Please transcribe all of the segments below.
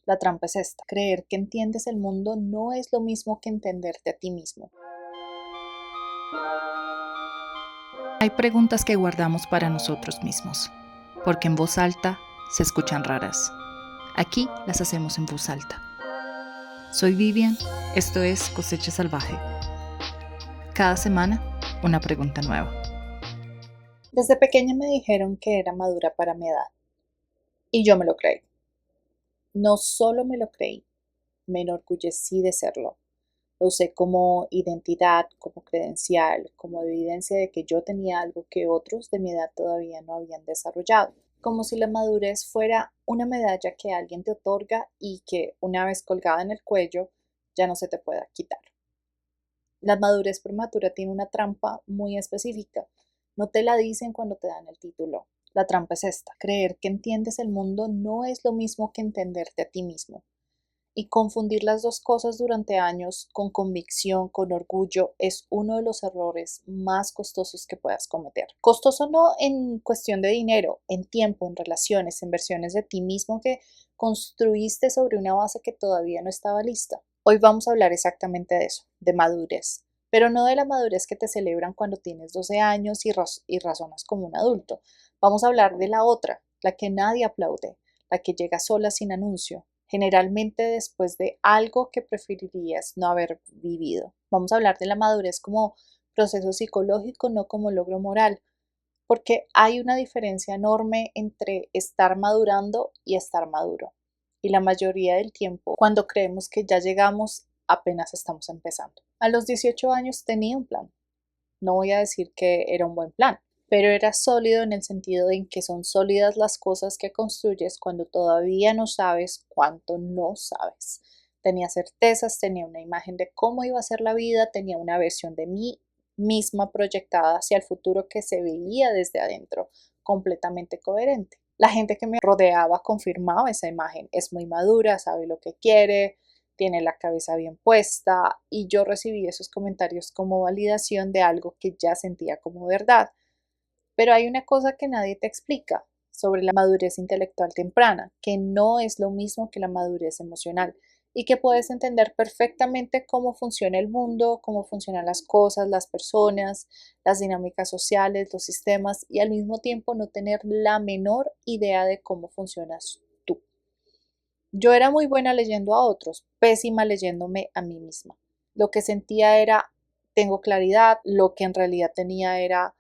La trampa es esta: creer que entiendes el mundo no es lo mismo que entenderte a ti mismo. Hay preguntas que guardamos para nosotros mismos, porque en voz alta se escuchan raras. Aquí las hacemos en voz alta. Soy Vivian, esto es Cosecha Salvaje. Cada semana, una pregunta nueva. Desde pequeña me dijeron que era madura para mi edad, y yo me lo creí. No solo me lo creí, me enorgullecí de serlo. Lo usé como identidad, como credencial, como evidencia de que yo tenía algo que otros de mi edad todavía no habían desarrollado. Como si la madurez fuera una medalla que alguien te otorga y que, una vez colgada en el cuello, ya no se te pueda quitar. La madurez prematura tiene una trampa muy específica. No te la dicen cuando te dan el título. La trampa es esta: creer que entiendes el mundo no es lo mismo que entenderte a ti mismo. Y confundir las dos cosas durante años con convicción, con orgullo, es uno de los errores más costosos que puedas cometer. Costoso no en cuestión de dinero, en tiempo, en relaciones, en versiones de ti mismo que construiste sobre una base que todavía no estaba lista. Hoy vamos a hablar exactamente de eso, de madurez, pero no de la madurez que te celebran cuando tienes 12 años y razonas como un adulto. Vamos a hablar de la otra, la que nadie aplaude, la que llega sola sin anuncio, generalmente después de algo que preferirías no haber vivido. Vamos a hablar de la madurez como proceso psicológico, no como logro moral, porque hay una diferencia enorme entre estar madurando y estar maduro. Y la mayoría del tiempo, cuando creemos que ya llegamos, apenas estamos empezando. A los 18 años tenía un plan. No voy a decir que era un buen plan, pero era sólido en el sentido en que son sólidas las cosas que construyes cuando todavía no sabes cuánto no sabes. Tenía certezas, tenía una imagen de cómo iba a ser la vida, tenía una versión de mí misma proyectada hacia el futuro que se veía desde adentro, completamente coherente. La gente que me rodeaba confirmaba esa imagen: es muy madura, sabe lo que quiere, tiene la cabeza bien puesta, y yo recibí esos comentarios como validación de algo que ya sentía como verdad. Pero hay una cosa que nadie te explica sobre la madurez intelectual temprana, que no es lo mismo que la madurez emocional, y que puedes entender perfectamente cómo funciona el mundo, cómo funcionan las cosas, las personas, las dinámicas sociales, los sistemas, y al mismo tiempo no tener la menor idea de cómo funcionas tú. Yo era muy buena leyendo a otros, pésima leyéndome a mí misma. Lo que sentía era: tengo claridad. Lo que en realidad tenía era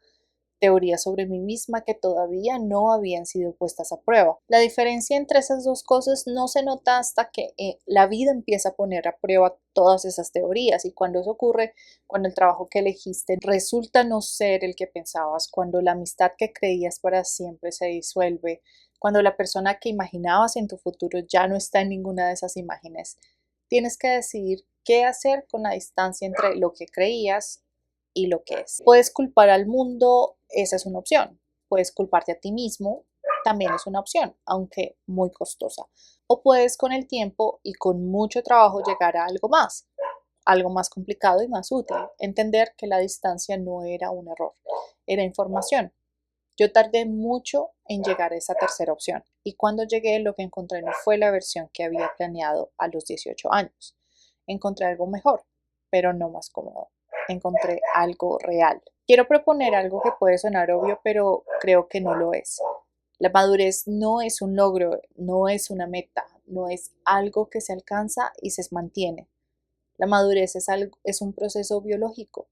teorías sobre mí misma que todavía no habían sido puestas a prueba. La diferencia entre esas dos cosas no se nota hasta que la vida empieza a poner a prueba todas esas teorías, y cuando eso ocurre, cuando el trabajo que elegiste resulta no ser el que pensabas, cuando la amistad que creías para siempre se disuelve, cuando la persona que imaginabas en tu futuro ya no está en ninguna de esas imágenes, tienes que decidir qué hacer con la distancia entre lo que creías y lo que es. Puedes culpar al mundo, esa es una opción. Puedes culparte a ti mismo, también es una opción, aunque muy costosa. O puedes, con el tiempo y con mucho trabajo, llegar a algo más complicado y más útil: entender que la distancia no era un error, era información. Yo tardé mucho en llegar a esa tercera opción, y cuando llegué, lo que encontré no fue la versión que había planeado a los 18 años. Encontré algo mejor, pero no más cómodo. Encontré algo real. Quiero proponer algo que puede sonar obvio, pero creo que no lo es. La madurez no es un logro, no es una meta, no es algo que se alcanza y se mantiene. La madurez es un proceso biológico.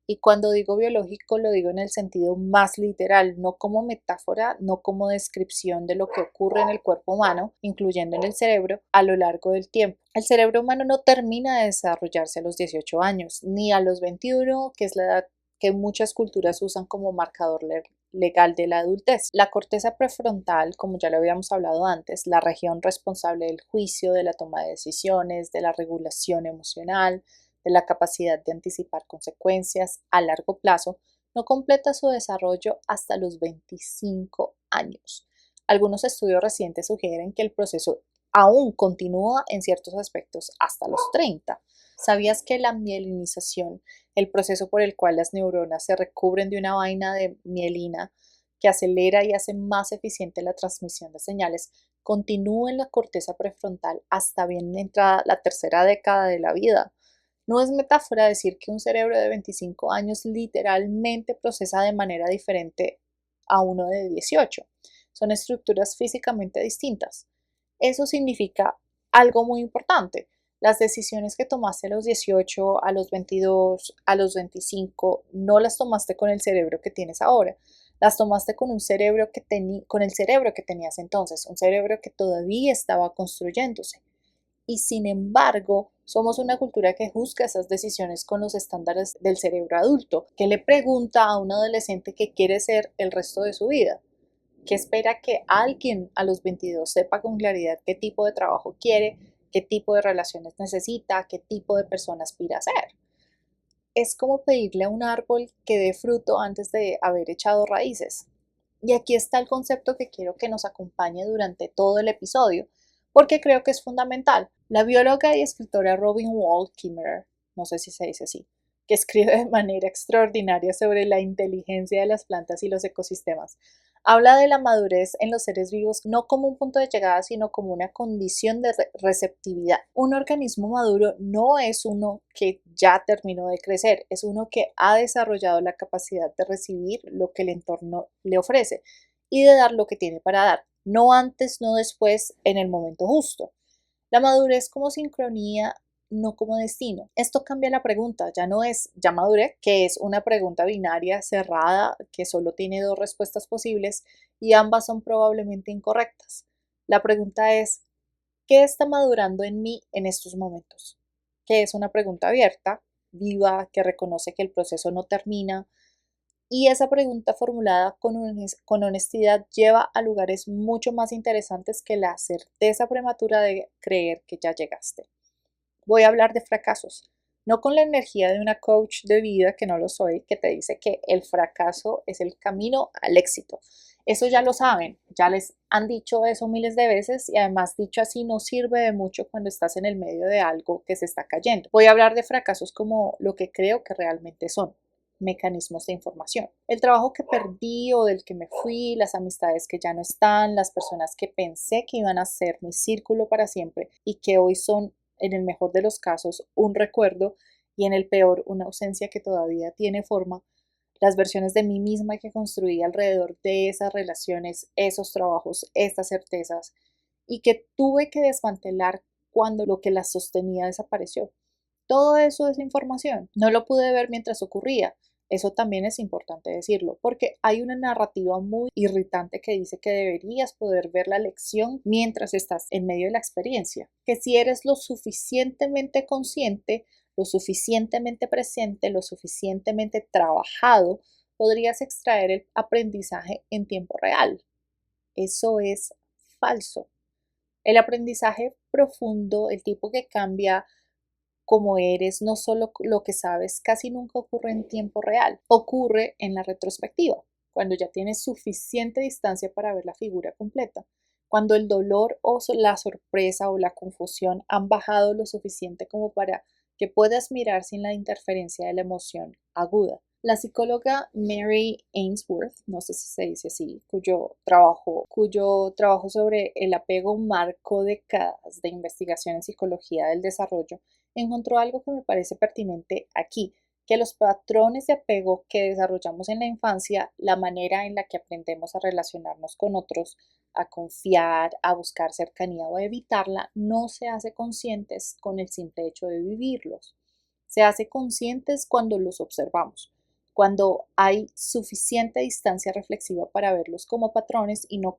Y cuando digo biológico, lo digo en el sentido más literal, no como metáfora, no como descripción de lo que ocurre en el cuerpo humano, incluyendo en el cerebro, a lo largo del tiempo. El cerebro humano no termina de desarrollarse a los 18 años, ni a los 21, que es la edad que muchas culturas usan como marcador legal de la adultez. La corteza prefrontal, como ya lo habíamos hablado antes, la región responsable del juicio, de la toma de decisiones, de la regulación emocional, de la capacidad de anticipar consecuencias a largo plazo, no completa su desarrollo hasta los 25 años. Algunos estudios recientes sugieren que el proceso aún continúa en ciertos aspectos hasta los 30. ¿Sabías que la mielinización, el proceso por el cual las neuronas se recubren de una vaina de mielina que acelera y hace más eficiente la transmisión de señales, continúa en la corteza prefrontal hasta bien entrada la tercera década de la vida. No es metáfora decir que un cerebro de 25 años literalmente procesa de manera diferente a uno de 18. Son estructuras físicamente distintas. Eso significa algo muy importante. Las decisiones que tomaste a los 18, a los 22, a los 25, no las tomaste con el cerebro que tienes ahora. Las tomaste con con el cerebro que tenías entonces, un cerebro que todavía estaba construyéndose. Y sin embargo, somos una cultura que juzga esas decisiones con los estándares del cerebro adulto, que le pregunta a un adolescente qué quiere ser el resto de su vida, que espera que alguien a los 22 sepa con claridad qué tipo de trabajo quiere, qué tipo de relaciones necesita, qué tipo de persona aspira a ser. Es como pedirle a un árbol que dé fruto antes de haber echado raíces. Y aquí está el concepto que quiero que nos acompañe durante todo el episodio, porque creo que es fundamental. La bióloga y escritora Robin Wall Kimmerer, no sé si se dice así, que escribe de manera extraordinaria sobre la inteligencia de las plantas y los ecosistemas, habla de la madurez en los seres vivos no como un punto de llegada, sino como una condición de receptividad. Un organismo maduro no es uno que ya terminó de crecer, es uno que ha desarrollado la capacidad de recibir lo que el entorno le ofrece y de dar lo que tiene para dar, no antes, no después, en el momento justo. La madurez como sincronía, no como destino. Esto cambia la pregunta, ya no es ya maduré, que es una pregunta binaria cerrada que solo tiene dos respuestas posibles y ambas son probablemente incorrectas. La pregunta es, ¿qué está madurando en mí en estos momentos? Que es una pregunta abierta, viva, que reconoce que el proceso no termina, y esa pregunta formulada con honestidad lleva a lugares mucho más interesantes que la certeza prematura de creer que ya llegaste. Voy a hablar de fracasos, no con la energía de una coach de vida, que no lo soy, que te dice que el fracaso es el camino al éxito. Eso ya lo saben, ya les han dicho eso miles de veces y además dicho así no sirve de mucho cuando estás en el medio de algo que se está cayendo. Voy a hablar de fracasos como lo que creo que realmente son: mecanismos de información. El trabajo que perdí o del que me fui, las amistades que ya no están, las personas que pensé que iban a ser mi círculo para siempre y que hoy son, en el mejor de los casos, un recuerdo y en el peor, una ausencia que todavía tiene forma. Las versiones de mí misma que construí alrededor de esas relaciones, esos trabajos, estas certezas y que tuve que desmantelar cuando lo que las sostenía desapareció. Todo eso es información. No lo pude ver mientras ocurría. Eso también es importante decirlo, porque hay una narrativa muy irritante que dice que deberías poder ver la lección mientras estás en medio de la experiencia, que si eres lo suficientemente consciente, lo suficientemente presente, lo suficientemente trabajado, podrías extraer el aprendizaje en tiempo real. Eso es falso. El aprendizaje profundo, el tipo que cambia como eres, no solo lo que sabes, casi nunca ocurre en tiempo real, ocurre en la retrospectiva, cuando ya tienes suficiente distancia para ver la figura completa, cuando el dolor o la sorpresa o la confusión han bajado lo suficiente como para que puedas mirar sin la interferencia de la emoción aguda. La psicóloga Mary Ainsworth, no sé si se dice así, cuyo trabajo sobre el apego marcó décadas de investigación en psicología del desarrollo, encontró algo que me parece pertinente aquí, que los patrones de apego que desarrollamos en la infancia, la manera en la que aprendemos a relacionarnos con otros, a confiar, a buscar cercanía o a evitarla, no se hace conscientes con el simple hecho de vivirlos. Se hace conscientes cuando los observamos, cuando hay suficiente distancia reflexiva para verlos como patrones y no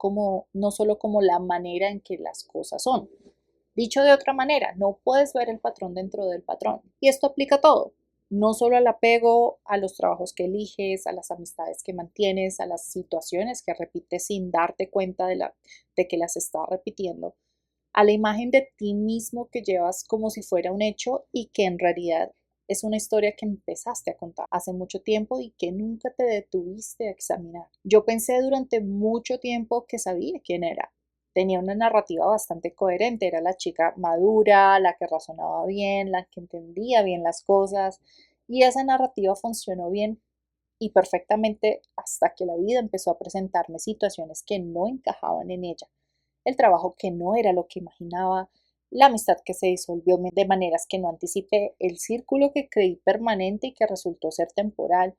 solo como la manera en que las cosas son. Dicho de otra manera, no puedes ver el patrón dentro del patrón. Y esto aplica a todo, no solo al apego, a los trabajos que eliges, a las amistades que mantienes, a las situaciones que repites sin darte cuenta de que las estás repitiendo, a la imagen de ti mismo que llevas como si fuera un hecho y que en realidad es una historia que empezaste a contar hace mucho tiempo y que nunca te detuviste a examinar. Yo pensé durante mucho tiempo que sabía quién era. Tenía una narrativa bastante coherente, era la chica madura, la que razonaba bien, la que entendía bien las cosas, y esa narrativa funcionó bien y perfectamente hasta que la vida empezó a presentarme situaciones que no encajaban en ella. el trabajo que no era lo que imaginaba, la amistad que se disolvió de maneras que no anticipé, el círculo que creí permanente y que resultó ser temporal.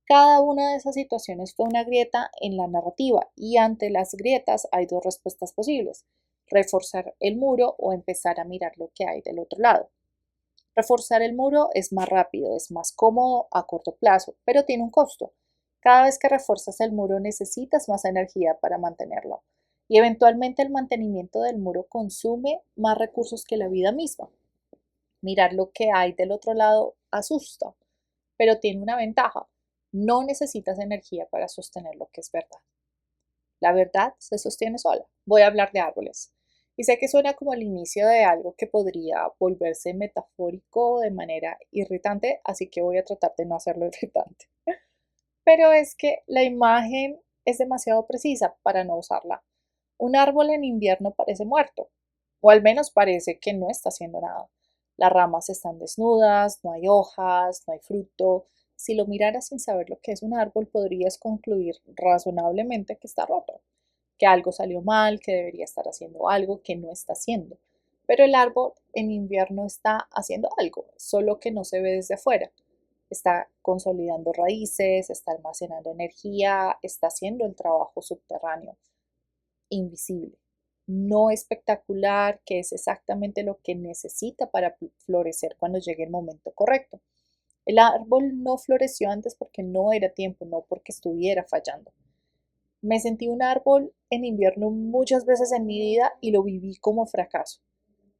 Cada una de esas situaciones fue una grieta en la narrativa y ante las grietas hay dos respuestas posibles: reforzar el muro o empezar a mirar lo que hay del otro lado. Reforzar el muro es más rápido, es más cómodo a corto plazo, pero tiene un costo. Cada vez que refuerzas el muro necesitas más energía para mantenerlo y eventualmente el mantenimiento del muro consume más recursos que la vida misma. Mirar lo que hay del otro lado asusta, pero tiene una ventaja: no necesitas energía para sostener lo que es verdad. La verdad se sostiene sola. Voy a hablar de árboles. Y sé que suena como el inicio de algo que podría volverse metafórico de manera irritante, así que voy a tratar de no hacerlo irritante. Pero es que la imagen es demasiado precisa para no usarla. Un árbol en invierno parece muerto, o al menos parece que no está haciendo nada. Las ramas están desnudas, no hay hojas, no hay fruto. Si lo miraras sin saber lo que es un árbol, podrías concluir razonablemente que está roto, que algo salió mal, que debería estar haciendo algo que no está haciendo. Pero el árbol en invierno está haciendo algo, solo que no se ve desde afuera. Está consolidando raíces, está almacenando energía, está haciendo el trabajo subterráneo, invisible, no espectacular, que es exactamente lo que necesita para florecer cuando llegue el momento correcto. El árbol no floreció antes porque no era tiempo, no porque estuviera fallando. Me sentí un árbol en invierno muchas veces en mi vida y lo viví como fracaso.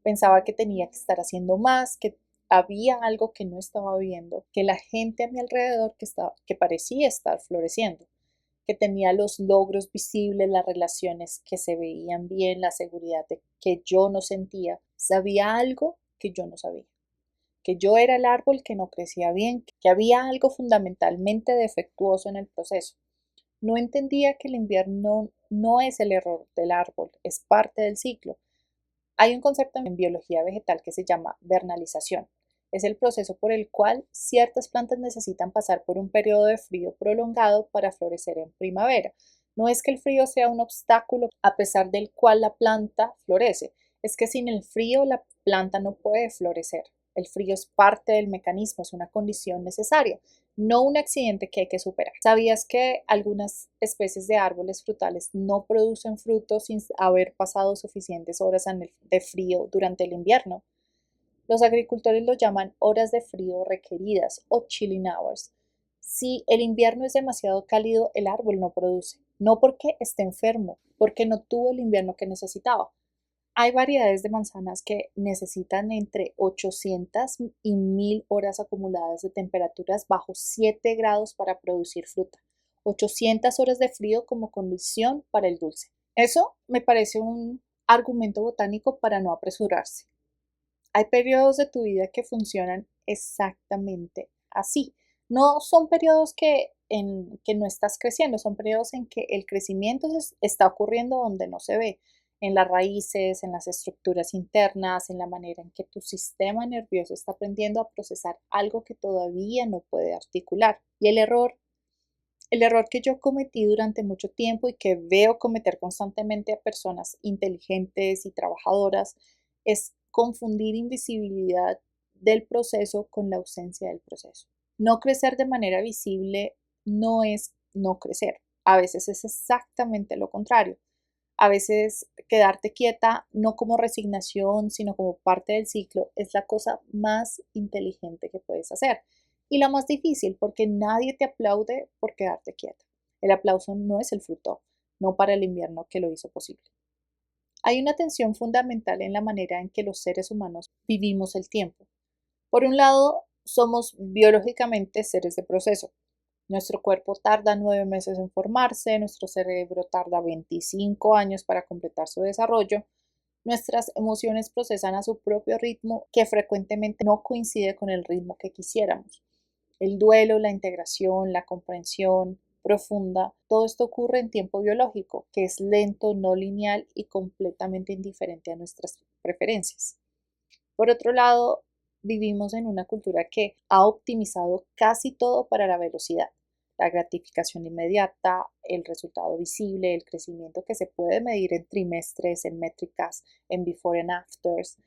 Pensaba que tenía que estar haciendo más, que había algo que no estaba viendo, que la gente a mi alrededor que parecía estar floreciendo, que tenía los logros visibles, las relaciones que se veían bien, la seguridad de que yo no sentía. Sabía algo que yo no sabía, que yo era el árbol que no crecía bien, que había algo fundamentalmente defectuoso en el proceso. No entendía que el invierno no es el error del árbol, es parte del ciclo. Hay un concepto en biología vegetal que se llama vernalización. Es el proceso por el cual ciertas plantas necesitan pasar por un periodo de frío prolongado para florecer en primavera. No es que el frío sea un obstáculo a pesar del cual la planta florece, es que sin el frío la planta no puede florecer. El frío es parte del mecanismo, es una condición necesaria, no un accidente que hay que superar. ¿Sabías que algunas especies de árboles frutales no producen frutos sin haber pasado suficientes horas de frío durante el invierno? Los agricultores lo llaman horas de frío requeridas o chilling hours. Si el invierno es demasiado cálido, el árbol no produce, no porque esté enfermo, porque no tuvo el invierno que necesitaba. Hay variedades de manzanas que necesitan entre 800 y 1000 horas acumuladas de temperaturas bajo 7 grados para producir fruta. 800 horas de frío como condición para el dulce. Eso me parece un argumento botánico para no apresurarse. Hay periodos de tu vida que funcionan exactamente así. No son periodos en que no estás creciendo, son periodos en que el crecimiento está ocurriendo donde no se ve, en las raíces, en las estructuras internas, en la manera en que tu sistema nervioso está aprendiendo a procesar algo que todavía no puede articular. Y el error que yo cometí durante mucho tiempo y que veo cometer constantemente a personas inteligentes y trabajadoras es confundir invisibilidad del proceso con la ausencia del proceso. No crecer de manera visible no es no crecer. A veces es exactamente lo contrario. A veces quedarte quieta, no como resignación, sino como parte del ciclo, es la cosa más inteligente que puedes hacer. Y la más difícil, porque nadie te aplaude por quedarte quieta. El aplauso no es el fruto, no para el invierno que lo hizo posible. Hay una tensión fundamental en la manera en que los seres humanos vivimos el tiempo. Por un lado, somos biológicamente seres de proceso. Nuestro cuerpo tarda 9 meses en formarse, nuestro cerebro tarda 25 años para completar su desarrollo, nuestras emociones procesan a su propio ritmo que frecuentemente no coincide con el ritmo que quisiéramos. El duelo, la integración, la comprensión profunda, todo esto ocurre en tiempo biológico, que es lento, no lineal y completamente indiferente a nuestras preferencias. Por otro lado, vivimos en una cultura que ha optimizado casi todo para la velocidad. la gratificación inmediata, el resultado visible, el crecimiento que se puede medir en trimestres, en métricas, en before and afters.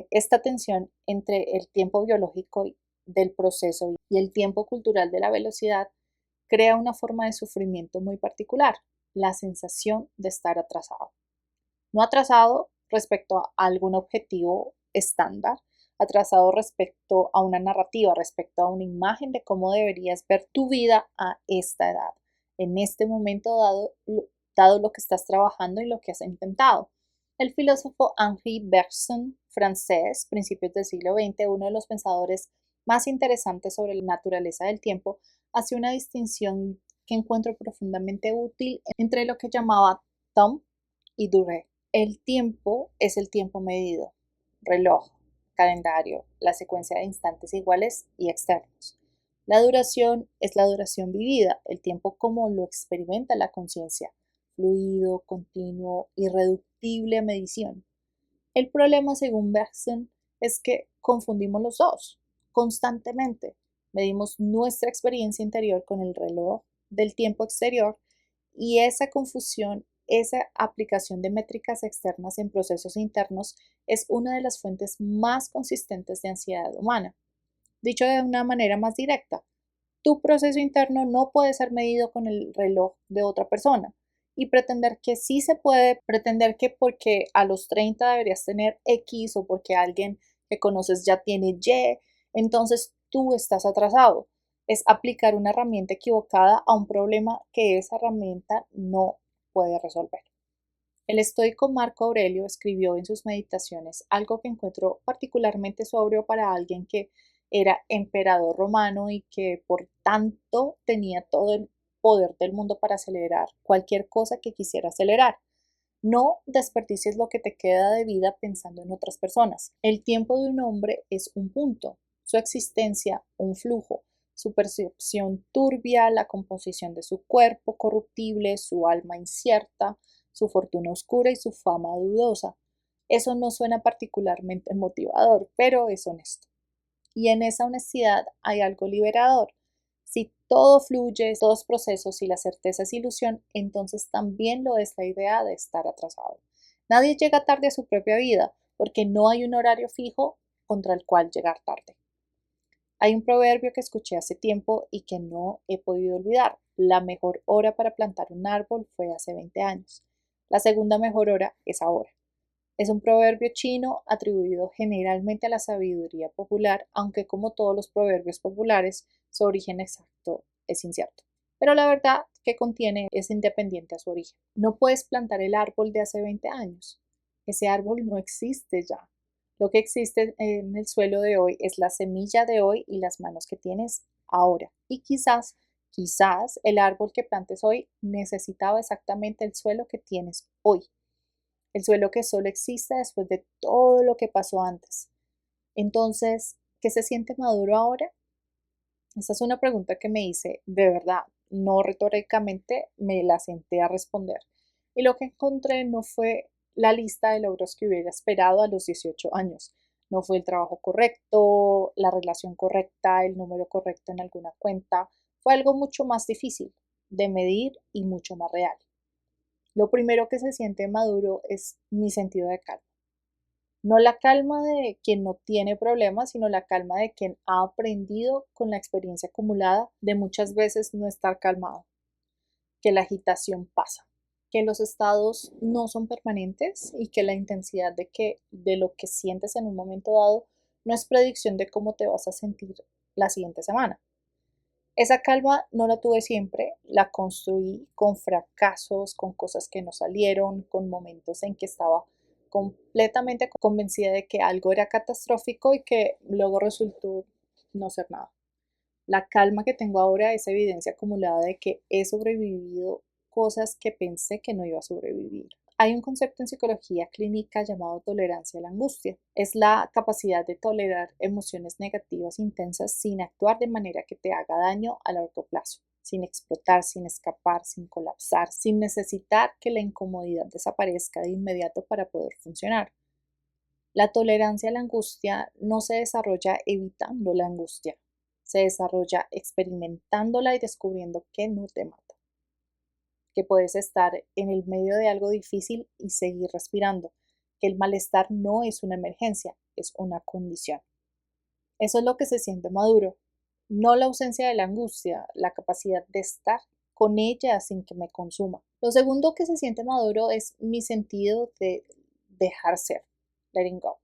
Esta tensión entre el tiempo biológico del proceso y el tiempo cultural de la velocidad crea una forma de sufrimiento muy particular, la sensación de estar atrasado. No atrasado respecto a algún objetivo estándar, atrasado respecto a una narrativa, respecto a una imagen de cómo deberías ver tu vida a esta edad, en este momento dado lo que estás trabajando y lo que has intentado. El filósofo Henri Bergson, francés, principios del siglo XX, uno de los pensadores más interesantes sobre la naturaleza del tiempo, hace una distinción que encuentro profundamente útil entre lo que llamaba temps y durée. El tiempo es el tiempo medido, reloj, calendario, la secuencia de instantes iguales y externos. La duración es la duración vivida, el tiempo como lo experimenta la conciencia, fluido, continuo, irreductible a medición. El problema, según Bergson, es que confundimos los dos constantemente. Medimos nuestra experiencia interior con el reloj del tiempo exterior y esa confusión, esa aplicación de métricas externas en procesos internos es una de las fuentes más consistentes de ansiedad humana. Dicho de una manera más directa, tu proceso interno no puede ser medido con el reloj de otra persona y pretender que sí se puede, pretender que porque a los 30 deberías tener X o porque alguien que conoces ya tiene Y, entonces tú estás atrasado. Es aplicar una herramienta equivocada a un problema que esa herramienta no puede resolver. El estoico Marco Aurelio escribió en sus meditaciones algo que encuentro particularmente sobrio para alguien que era emperador romano y que por tanto tenía todo el poder del mundo para acelerar cualquier cosa que quisiera acelerar. No desperdicies lo que te queda de vida pensando en otras personas. El tiempo de un hombre es un punto, su existencia un flujo, su percepción turbia, la composición de su cuerpo corruptible, su alma incierta, su fortuna oscura y su fama dudosa. Eso no suena particularmente motivador, pero es honesto. Y en esa honestidad hay algo liberador. Si todo fluye, todos procesos y la certeza es ilusión, entonces también lo es la idea de estar atrasado. Nadie llega tarde a su propia vida, porque no hay un horario fijo contra el cual llegar tarde. Hay un proverbio que escuché hace tiempo y que no he podido olvidar. La mejor hora para plantar un árbol fue hace 20 años. La segunda mejor hora es ahora. Es un proverbio chino atribuido generalmente a la sabiduría popular, aunque como todos los proverbios populares, su origen exacto es incierto. Pero la verdad que contiene es independiente a su origen. No puedes plantar el árbol de hace 20 años. Ese árbol no existe ya. Lo que existe en el suelo de hoy es la semilla de hoy y las manos que tienes ahora. Y quizás el árbol que plantes hoy necesitaba exactamente el suelo que tienes hoy. El suelo que solo existe después de todo lo que pasó antes. Entonces, ¿qué se siente maduro ahora? Esa es una pregunta que me hice de verdad, no retóricamente, me la senté a responder. Y lo que encontré no fue la lista de logros que hubiera esperado a los 18 años. No fue el trabajo correcto, la relación correcta, el número correcto en alguna cuenta. Fue algo mucho más difícil de medir y mucho más real. Lo primero que se siente maduro es mi sentido de calma. No la calma de quien no tiene problemas, sino la calma de quien ha aprendido con la experiencia acumulada de muchas veces no estar calmado, que la agitación pasa, que los estados no son permanentes y que la intensidad de lo que sientes en un momento dado no es predicción de cómo te vas a sentir la siguiente semana. Esa calma no la tuve siempre, la construí con fracasos, con cosas que no salieron, con momentos en que estaba completamente convencida de que algo era catastrófico y que luego resultó no ser nada. La calma que tengo ahora es evidencia acumulada de que he sobrevivido cosas que pensé que no iba a sobrevivir. Hay un concepto en psicología clínica llamado tolerancia a la angustia. Es la capacidad de tolerar emociones negativas intensas sin actuar de manera que te haga daño a largo plazo, sin explotar, sin escapar, sin colapsar, sin necesitar que la incomodidad desaparezca de inmediato para poder funcionar. La tolerancia a la angustia no se desarrolla evitando la angustia, se desarrolla experimentándola y descubriendo que no te mata, que puedes estar en el medio de algo difícil y seguir respirando, que el malestar no es una emergencia, es una condición. Eso es lo que se siente maduro, no la ausencia de la angustia, la capacidad de estar con ella sin que me consuma. Lo segundo que se siente maduro es mi sentido de dejar ser, letting go.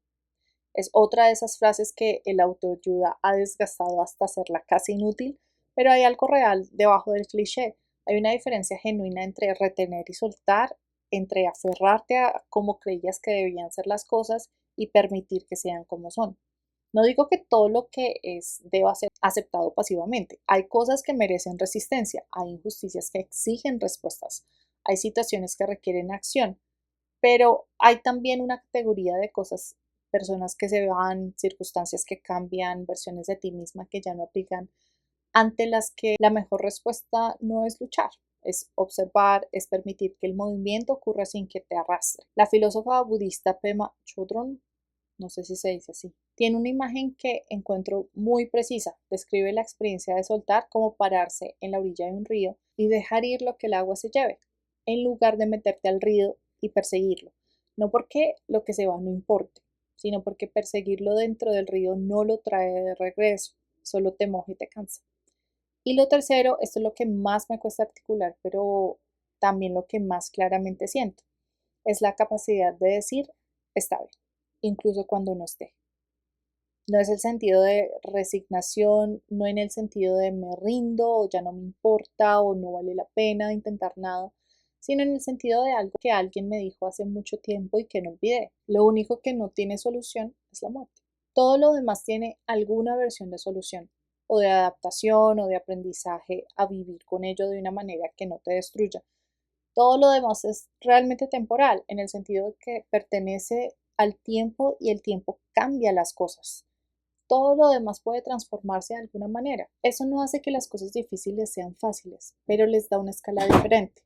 Es otra de esas frases que el autoayuda ha desgastado hasta hacerla casi inútil, pero hay algo real debajo del cliché. Hay una diferencia genuina entre retener y soltar, entre aferrarte a cómo creías que debían ser las cosas y permitir que sean como son. No digo que todo lo que es deba ser aceptado pasivamente. Hay cosas que merecen resistencia, hay injusticias que exigen respuestas, hay situaciones que requieren acción, pero hay también una categoría de cosas, personas que se van, circunstancias que cambian, versiones de ti misma que ya no aplican, ante las que la mejor respuesta no es luchar, es observar, es permitir que el movimiento ocurra sin que te arrastre. La filósofa budista Pema Chodron, no sé si se dice así, tiene una imagen que encuentro muy precisa. Describe la experiencia de soltar como pararse en la orilla de un río y dejar ir lo que el agua se lleve, en lugar de meterte al río y perseguirlo. No porque lo que se va no importe, sino porque perseguirlo dentro del río no lo trae de regreso, solo te moja y te cansa. Y lo tercero, esto es lo que más me cuesta articular, pero también lo que más claramente siento, es la capacidad de decir, está bien, incluso cuando no esté. No es el sentido de resignación, no en el sentido de me rindo o ya no me importa o no vale la pena intentar nada, sino en el sentido de algo que alguien me dijo hace mucho tiempo y que no olvidé. Lo único que no tiene solución es la muerte. Todo lo demás tiene alguna versión de solución o de adaptación o de aprendizaje a vivir con ello de una manera que no te destruya. Todo lo demás es realmente temporal, en el sentido de que pertenece al tiempo y el tiempo cambia las cosas. Todo lo demás puede transformarse de alguna manera. Eso no hace que las cosas difíciles sean fáciles, pero les da una escala diferente.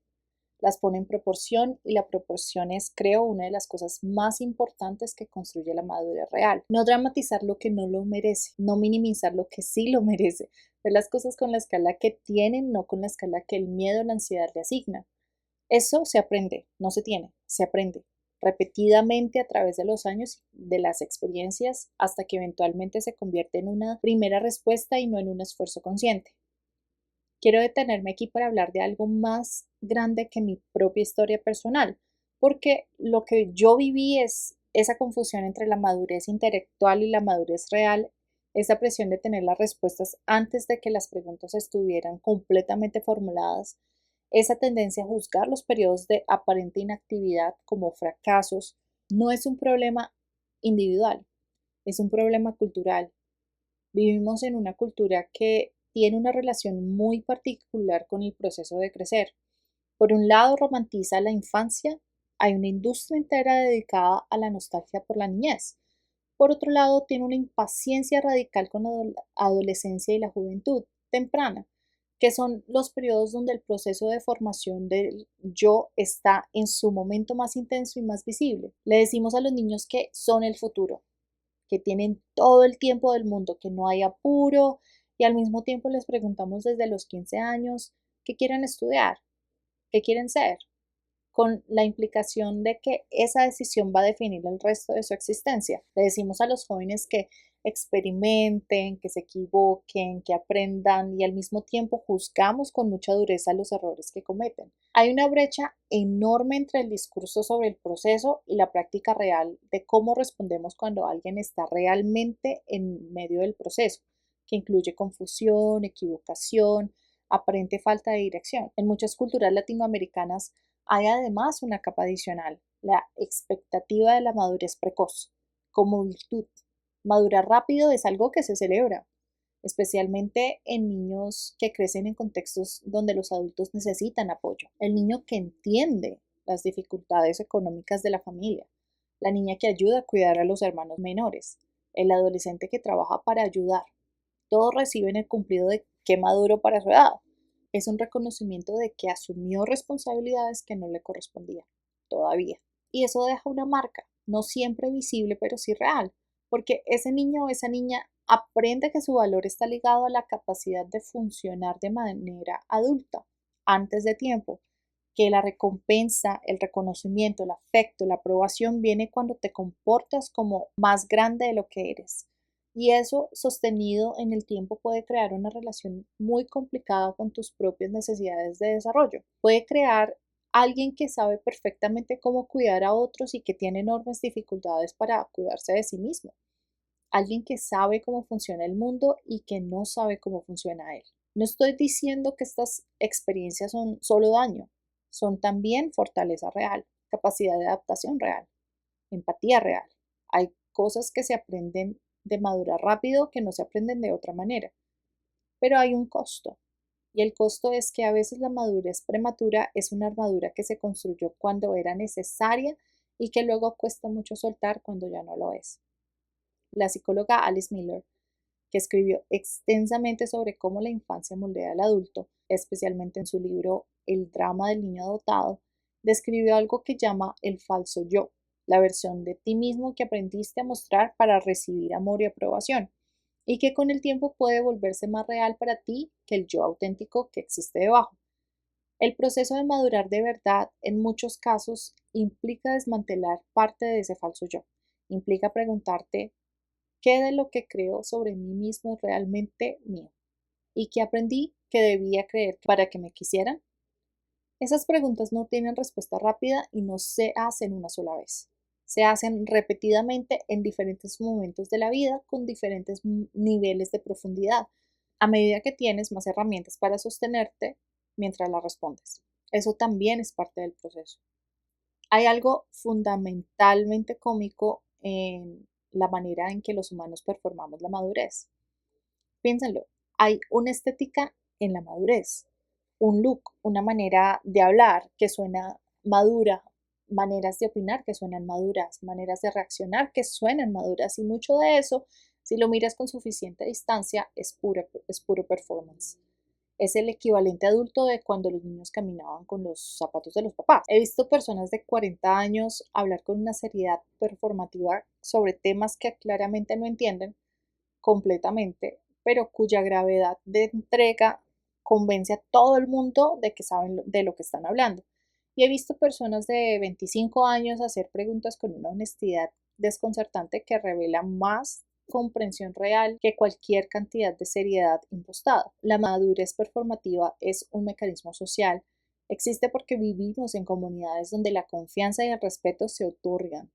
Las pone en proporción y la proporción es, creo, una de las cosas más importantes que construye la madurez real. No dramatizar lo que no lo merece, no minimizar lo que sí lo merece, ver las cosas con la escala que tienen, no con la escala que el miedo o la ansiedad le asignan. Eso se aprende, no se tiene, se aprende repetidamente a través de los años, de las experiencias, hasta que eventualmente se convierte en una primera respuesta y no en un esfuerzo consciente. Quiero detenerme aquí para hablar de algo más grande que mi propia historia personal, porque lo que yo viví es esa confusión entre la madurez intelectual y la madurez real, esa presión de tener las respuestas antes de que las preguntas estuvieran completamente formuladas, esa tendencia a juzgar los periodos de aparente inactividad como fracasos. No es un problema individual, es un problema cultural. Vivimos en una cultura que tiene una relación muy particular con el proceso de crecer. Por un lado, romantiza la infancia, hay una industria entera dedicada a la nostalgia por la niñez. Por otro lado, tiene una impaciencia radical con la adolescencia y la juventud temprana, que son los periodos donde el proceso de formación del yo está en su momento más intenso y más visible. Le decimos a los niños que son el futuro, que tienen todo el tiempo del mundo, que no hay apuro, y al mismo tiempo les preguntamos desde los 15 años qué quieren estudiar, qué quieren ser, con la implicación de que esa decisión va a definir el resto de su existencia. Le decimos a los jóvenes que experimenten, que se equivoquen, que aprendan y al mismo tiempo juzgamos con mucha dureza los errores que cometen. Hay una brecha enorme entre el discurso sobre el proceso y la práctica real de cómo respondemos cuando alguien está realmente en medio del proceso, que incluye confusión, equivocación, aparente falta de dirección. En muchas culturas latinoamericanas hay además una capa adicional, la expectativa de la madurez precoz, como virtud. Madurar rápido es algo que se celebra, especialmente en niños que crecen en contextos donde los adultos necesitan apoyo. El niño que entiende las dificultades económicas de la familia, la niña que ayuda a cuidar a los hermanos menores, el adolescente que trabaja para ayudar. Todos reciben el cumplido de qué maduro para su edad. Es un reconocimiento de que asumió responsabilidades que no le correspondían todavía. Y eso deja una marca, no siempre visible, pero sí real, porque ese niño o esa niña Aprende que su valor está ligado a la capacidad de funcionar de manera adulta, antes de tiempo, que la recompensa, el reconocimiento, el afecto, la aprobación viene cuando te comportas como más grande de lo que eres. Y eso, sostenido en el tiempo, puede crear una relación muy complicada con tus propias necesidades de desarrollo. Puede crear alguien que sabe perfectamente cómo cuidar a otros y que tiene enormes dificultades para cuidarse de sí mismo. Alguien que sabe cómo funciona el mundo y que no sabe cómo funciona él. No estoy diciendo que estas experiencias son solo daño, son también fortaleza real, capacidad de adaptación real, empatía real. Hay cosas que se aprenden de madurar rápido que no se aprenden de otra manera, pero hay un costo. Y el costo es que a veces la madurez prematura es una armadura que se construyó cuando era necesaria y que luego cuesta mucho soltar cuando ya no lo es. La psicóloga Alice Miller, que escribió extensamente sobre cómo la infancia moldea al adulto, especialmente en su libro El drama del niño adoptado, describió algo que llama el falso yo, la versión de ti mismo que aprendiste a mostrar para recibir amor y aprobación, y que con el tiempo puede volverse más real para ti que el yo auténtico que existe debajo. El proceso de madurar de verdad en muchos casos implica desmantelar parte de ese falso yo, implica preguntarte qué de lo que creo sobre mí mismo es realmente mío y qué aprendí que debía creer para que me quisieran. Esas preguntas no tienen respuesta rápida y no se hacen una sola vez. Se hacen repetidamente en diferentes momentos de la vida con diferentes niveles de profundidad, a medida que tienes más herramientas para sostenerte mientras las respondes. Eso también es parte del proceso. Hay algo fundamentalmente cómico en la manera en que los humanos performamos la madurez. Piénsenlo, hay una estética en la madurez, un look, una manera de hablar que suena madura, maneras de opinar que suenan maduras, maneras de reaccionar que suenan maduras y mucho de eso, si lo miras con suficiente distancia, es puro performance. Es el equivalente adulto de cuando los niños caminaban con los zapatos de los papás. He visto personas de 40 años hablar con una seriedad performativa sobre temas que claramente no entienden completamente, pero cuya gravedad de entrega convence a todo el mundo de que saben de lo que están hablando. Y he visto personas de 25 años hacer preguntas con una honestidad desconcertante que revela más comprensión real que cualquier cantidad de seriedad impostada. La madurez performativa es un mecanismo social. Existe porque vivimos en comunidades donde la confianza y el respeto se otorgan,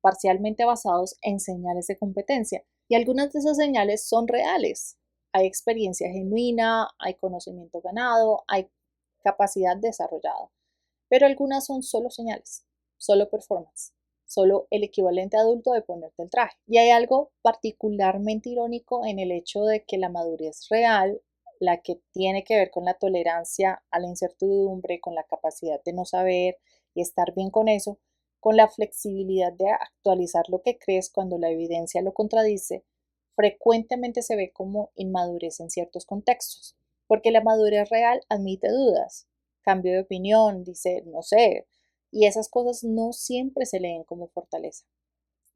parcialmente basados en señales de competencia. Y algunas de esas señales son reales. Hay experiencia genuina, hay conocimiento ganado, hay capacidad desarrollada. Pero algunas son solo señales, solo performance, solo el equivalente adulto de ponerte el traje. Y hay algo particularmente irónico en el hecho de que la madurez real, la que tiene que ver con la tolerancia a la incertidumbre, con la capacidad de no saber y estar bien con eso, con la flexibilidad de actualizar lo que crees cuando la evidencia lo contradice, frecuentemente se ve como inmadurez en ciertos contextos, porque la madurez real admite dudas, cambio de opinión, dice, no sé, y esas cosas no siempre se leen como fortaleza,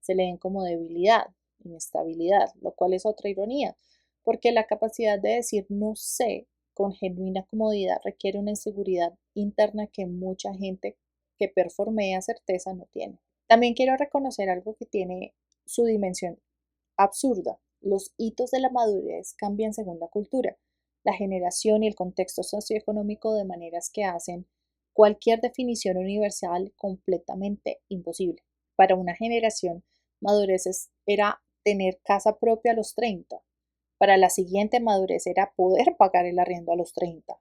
se leen como debilidad, inestabilidad, lo cual es otra ironía, porque la capacidad de decir no sé con genuina comodidad requiere una inseguridad interna que mucha gente que performea certeza no tiene. También quiero reconocer algo que tiene su dimensión absurda. Los hitos de la madurez cambian según la cultura, la generación y el contexto socioeconómico de maneras que hacen cualquier definición universal completamente imposible. Para una generación, madurez era tener casa propia a los 30. Para la siguiente, madurez era poder pagar el arriendo a los 30.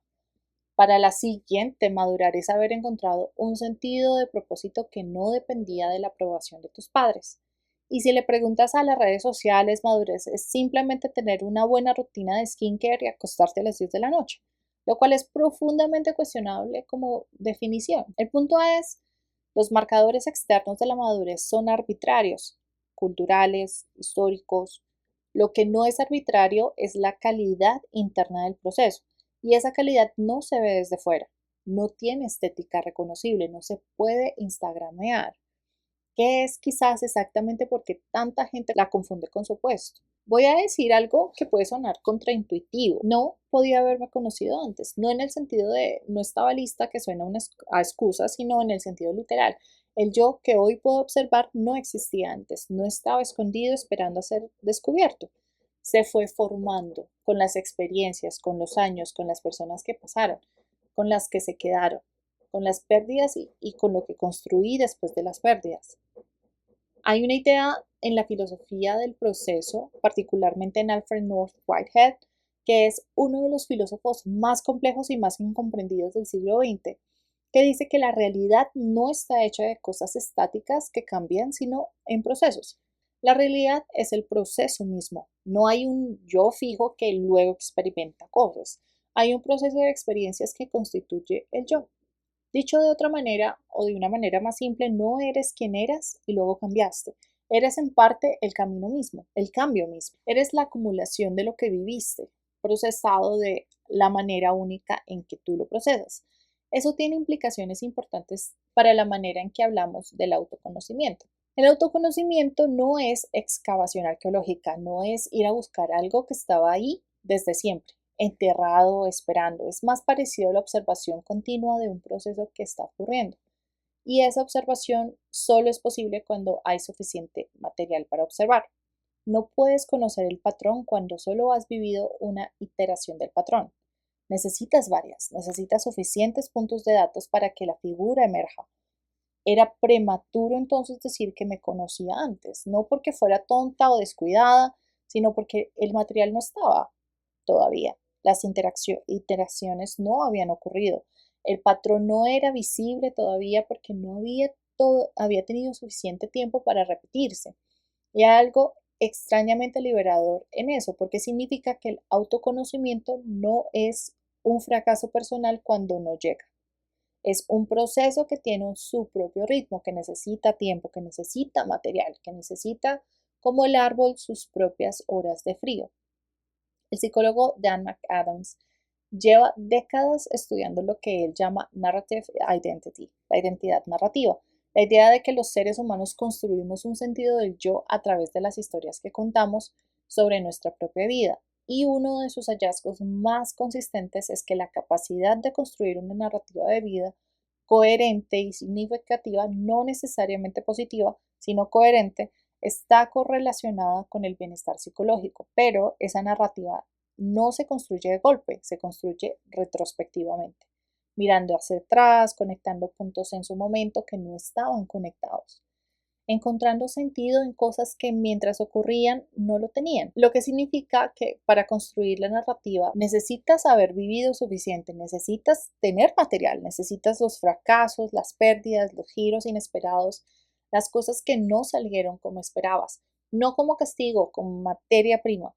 Para la siguiente, madurar es haber encontrado un sentido de propósito que no dependía de la aprobación de tus padres. Y si le preguntas a las redes sociales, madurez es simplemente tener una buena rutina de skincare y acostarte a las 10 de la noche, lo cual es profundamente cuestionable como definición. El punto es, los marcadores externos de la madurez son arbitrarios, culturales, históricos. Lo que no es arbitrario es la calidad interna del proceso. Y esa calidad no se ve desde fuera, no tiene estética reconocible, no se puede instagramear, que es quizás exactamente porque tanta gente la confunde con su opuesto. Voy a decir algo que puede sonar contraintuitivo. No podía haberme conocido antes, no en el sentido de no estaba lista, que suena a excusa, sino en el sentido literal. El yo que hoy puedo observar no existía antes, no estaba escondido esperando a ser descubierto. Se fue formando con las experiencias, con los años, con las personas que pasaron, con las que se quedaron, con las pérdidas y con lo que construí después de las pérdidas. Hay una idea en la filosofía del proceso, particularmente en Alfred North Whitehead, que es uno de los filósofos más complejos y más incomprendidos del siglo XX, que dice que la realidad no está hecha de cosas estáticas que cambian, sino en procesos. La realidad es el proceso mismo. No hay un yo fijo que luego experimenta cosas. Hay un proceso de experiencias que constituye el yo. Dicho de otra manera o de una manera más simple, no eres quien eras y luego cambiaste. Eres en parte el camino mismo, el cambio mismo. Eres la acumulación de lo que viviste, procesado de la manera única en que tú lo procesas. Eso tiene implicaciones importantes para la manera en que hablamos del autoconocimiento. El autoconocimiento no es excavación arqueológica, no es ir a buscar algo que estaba ahí desde siempre, enterrado, esperando. Es más parecido a la observación continua de un proceso que está ocurriendo. Y esa observación solo es posible cuando hay suficiente material para observar. No puedes conocer el patrón cuando solo has vivido una iteración del patrón. Necesitas varias, necesitas suficientes puntos de datos para que la figura emerja. Era prematuro entonces decir que me conocía antes, no porque fuera tonta o descuidada, sino porque el material no estaba todavía. Las interacciones no habían ocurrido. El patrón no era visible todavía porque no había tenido suficiente tiempo para repetirse. Y hay algo extrañamente liberador en eso, porque significa que el autoconocimiento no es un fracaso personal cuando no llega. Es un proceso que tiene su propio ritmo, que necesita tiempo, que necesita material, que necesita, como el árbol, sus propias horas de frío. El psicólogo Dan McAdams lleva décadas estudiando lo que él llama narrative identity, la identidad narrativa, la idea de que los seres humanos construimos un sentido del yo a través de las historias que contamos sobre nuestra propia vida. Y uno de sus hallazgos más consistentes es que la capacidad de construir una narrativa de vida coherente y significativa, no necesariamente positiva, sino coherente, está correlacionada con el bienestar psicológico, pero esa narrativa no se construye de golpe, se construye retrospectivamente, mirando hacia atrás, conectando puntos en su momento que no estaban conectados, encontrando sentido en cosas que mientras ocurrían no lo tenían, lo que significa que para construir la narrativa necesitas haber vivido suficiente, necesitas tener material, necesitas los fracasos, las pérdidas, los giros inesperados, las cosas que no salieron como esperabas, no como castigo, como materia prima.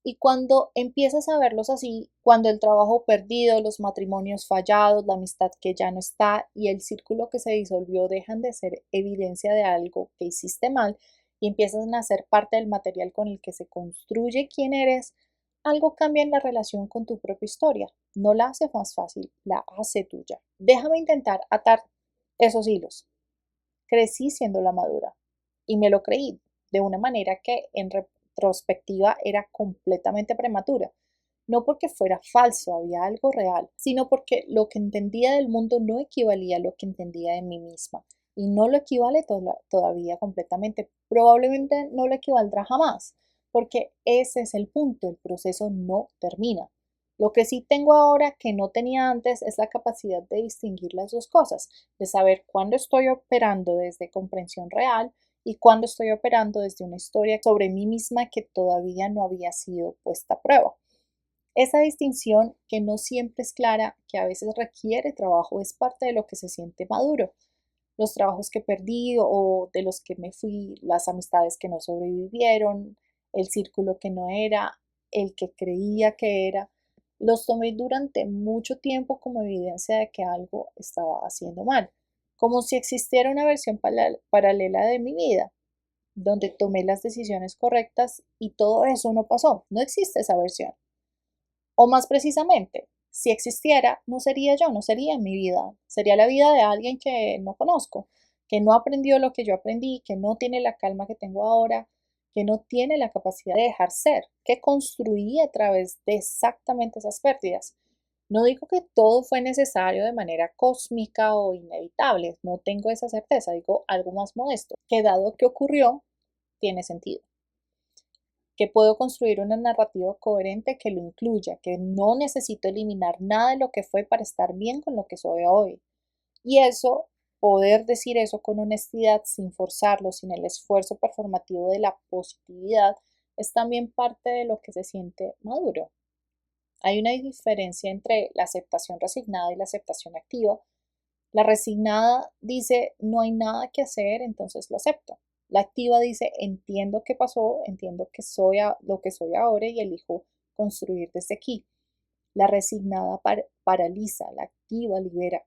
Y cuando empiezas a verlos así, cuando el trabajo perdido, los matrimonios fallados, la amistad que ya no está y el círculo que se disolvió dejan de ser evidencia de algo que hiciste mal y empiezan a ser parte del material con el que se construye quién eres, algo cambia en la relación con tu propia historia. No la hace más fácil, la hace tuya. Déjame intentar atar esos hilos. Crecí siendo la madura y me lo creí de una manera que en retrospectiva era completamente prematura. No porque fuera falso, había algo real, sino porque lo que entendía del mundo no equivalía a lo que entendía de mí misma. Y no lo equivale todavía completamente. Probablemente no lo equivaldrá jamás, porque ese es el punto, el proceso no termina. Lo que sí tengo ahora que no tenía antes es la capacidad de distinguir las dos cosas, de saber cuándo estoy operando desde comprensión real y cuándo estoy operando desde una historia sobre mí misma que todavía no había sido puesta a prueba. Esa distinción, que no siempre es clara, que a veces requiere trabajo, es parte de lo que se siente maduro. Los trabajos que perdí o de los que me fui, las amistades que no sobrevivieron, el círculo que no era, el que creía que era, los tomé durante mucho tiempo como evidencia de que algo estaba haciendo mal, como si existiera una versión paralela de mi vida, donde tomé las decisiones correctas y todo eso no pasó, no existe esa versión. O más precisamente, si existiera, no sería yo, no sería mi vida, sería la vida de alguien que no conozco, que no aprendió lo que yo aprendí, que no tiene la calma que tengo ahora, que no tiene la capacidad de dejar ser, que construí a través de exactamente esas pérdidas. No digo que todo fue necesario de manera cósmica o inevitable, no tengo esa certeza, digo algo más modesto, que dado que ocurrió, tiene sentido. Que puedo construir una narrativa coherente que lo incluya, que no necesito eliminar nada de lo que fue para estar bien con lo que soy hoy. Y eso, poder decir eso con honestidad, sin forzarlo, sin el esfuerzo performativo de la positividad, es también parte de lo que se siente maduro. Hay una diferencia entre la aceptación resignada y la aceptación activa. La resignada dice, no hay nada que hacer, entonces lo acepto. La activa dice, entiendo qué pasó, entiendo que soy lo que soy ahora y elijo construir desde aquí. La resignada paraliza, la activa libera.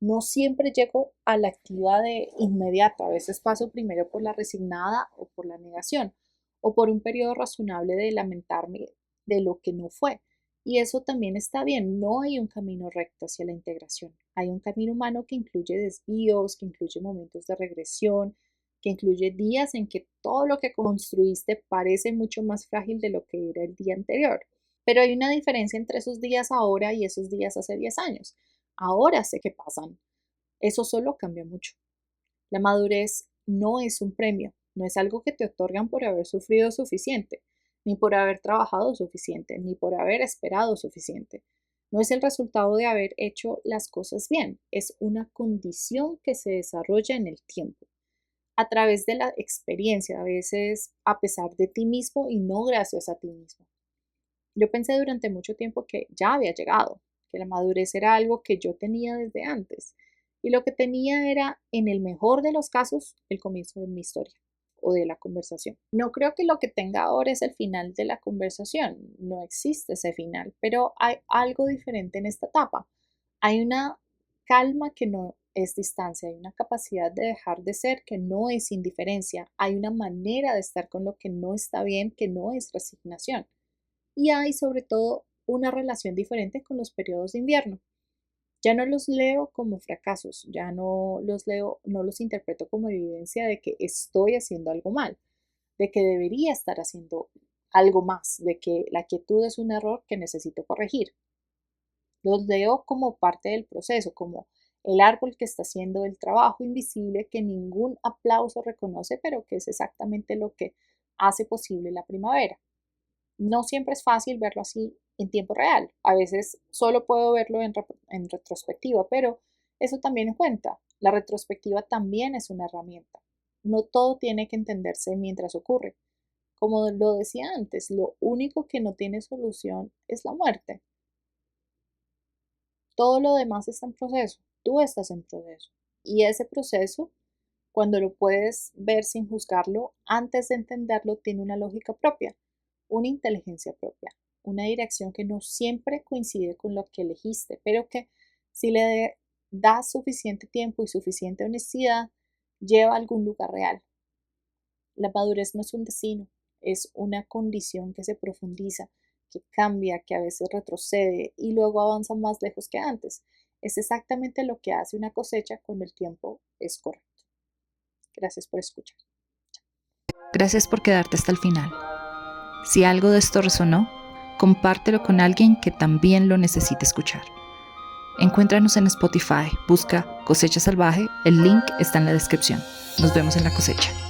No siempre llego a la activa de inmediato, a veces paso primero por la resignada o por la negación, o por un periodo razonable de lamentarme de lo que no fue. Y eso también está bien, no hay un camino recto hacia la integración. Hay un camino humano que incluye desvíos, que incluye momentos de regresión, que incluye días en que todo lo que construiste parece mucho más frágil de lo que era el día anterior. Pero hay una diferencia entre esos días ahora y esos días hace 10 años. Ahora sé que pasan. Eso solo cambia mucho. La madurez no es un premio, no es algo que te otorgan por haber sufrido suficiente, ni por haber trabajado suficiente, ni por haber esperado suficiente. No es el resultado de haber hecho las cosas bien, es una condición que se desarrolla en el tiempo, a través de la experiencia, a veces a pesar de ti mismo y no gracias a ti mismo. Yo pensé durante mucho tiempo que ya había llegado, que la madurez era algo que yo tenía desde antes, y lo que tenía era, en el mejor de los casos, el comienzo de mi historia o de la conversación. No creo que lo que tenga ahora es el final de la conversación, no existe ese final, pero hay algo diferente en esta etapa. Hay una calma que no es distancia, hay una capacidad de dejar de ser que no es indiferencia, hay una manera de estar con lo que no está bien que no es resignación. Y hay sobre todo una relación diferente con los periodos de invierno. Ya no los leo como fracasos, ya no los leo, no los interpreto como evidencia de que estoy haciendo algo mal, de que debería estar haciendo algo más, de que la quietud es un error que necesito corregir. Los leo como parte del proceso, como el árbol que está haciendo el trabajo invisible que ningún aplauso reconoce, pero que es exactamente lo que hace posible la primavera. No siempre es fácil verlo así en tiempo real. A veces solo puedo verlo en retrospectiva, pero eso también cuenta. La retrospectiva también es una herramienta. No todo tiene que entenderse mientras ocurre. Como lo decía antes, lo único que no tiene solución es la muerte. Todo lo demás está en proceso. Tú estás en proceso. Y ese proceso, cuando lo puedes ver sin juzgarlo, antes de entenderlo, tiene una lógica propia, una inteligencia propia, una dirección que no siempre coincide con lo que elegiste, pero que si le das suficiente tiempo y suficiente honestidad, lleva a algún lugar real. La madurez no es un destino, es una condición que se profundiza, que cambia, que a veces retrocede y luego avanza más lejos que antes. Es exactamente lo que hace una cosecha cuando el tiempo es correcto. Gracias por escuchar. Gracias por quedarte hasta el final. Si algo de esto resonó, compártelo con alguien que también lo necesite escuchar. Encuéntranos en Spotify, busca Cosecha Salvaje, el link está en la descripción. Nos vemos en la cosecha.